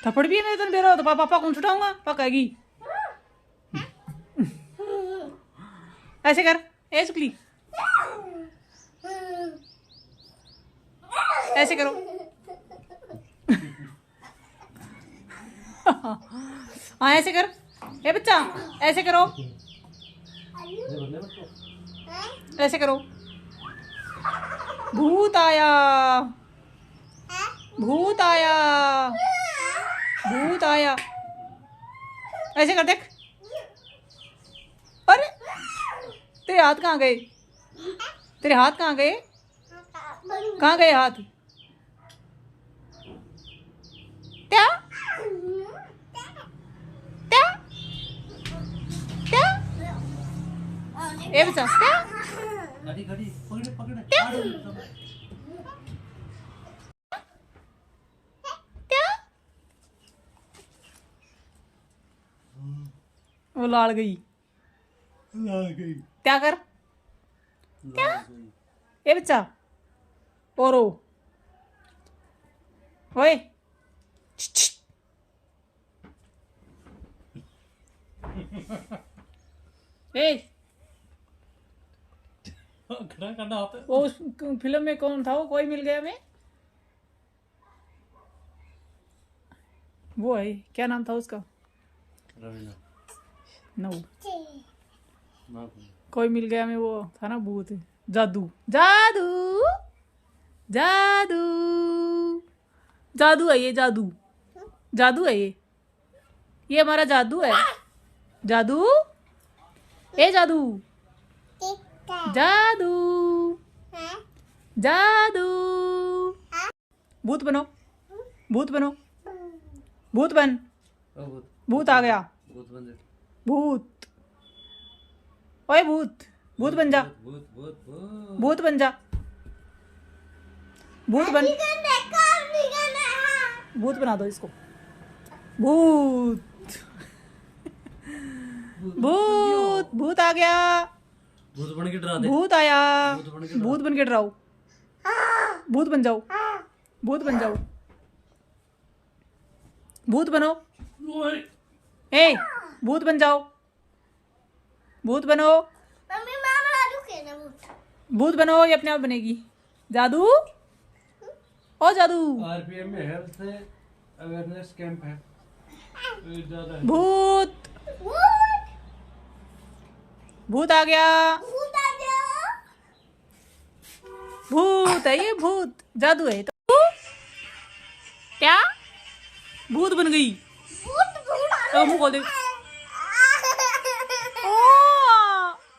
थप्पड़ भी है मेरे तो मेरा तो पापा कौन छुटाऊंगा पकाएगी। ऐसे कर ए सुकली ऐसे करो। हाँ ऐसे कर ए बच्चा ऐसे करो ऐसे करो। भूत आया भूत आया भूत आया। ऐसे कर देख। अरे तेरे हाथ कहाँ गए तेरे हाथ कहाँ गए कहाँ गए हाथ क्या क्या क्या ए बच्चा क्या वो लाल गई क्या कर क्या ए बच्चा ओरो ओए ए वो उस फिल्म में कौन था वो कोई मिल गया मैं वो है क्या नाम था उसका नो कोई मिल गया मैं वो था ना भूत जादू जादू जादू जादू है ये जादू जादू है ये हमारा जादू है जादू ए जादू जादू जादू भूत बनो भूत बनो भूत बन भूत आ गया भूत ओए भूत भूत बन जा भूत बन जा भूत बन भूत बना दो इसको भूत भूत भूत आ गया भूत बन के डरा दे भूत आया भूत बन के डराओ भूत बन जाओ भूत बन जाओ भूत बनो ए भूत बन जाओ भूत बनो भूत बनो ये अपने आप बनेगी जादू ओ जादू आरपीएम में हेल्थ अवेयरनेस कैंप है भूत भूत आ गया भूत है ये भूत जादू है तो क्या भूत बन गई मुंह खोल दे। ओ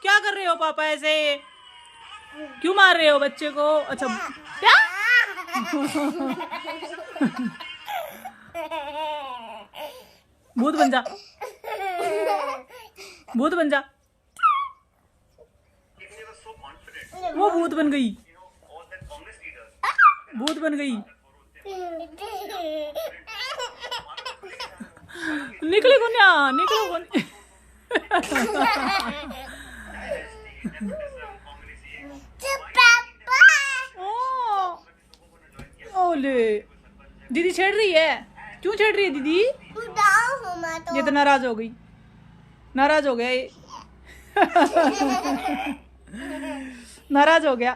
क्या कर रहे हो पापा ऐसे क्यों मार रहे हो बच्चे को अच्छा क्या भूत बन जा भूत बन जा वो भूत बन गई भूत बन गई निकले गुन्या निकलो गुन्या ओले दीदी छेड़ रही है क्यों छेड़ रही है दीदी ये तो नाराज हो गई नाराज हो गया ये नाराज हो गया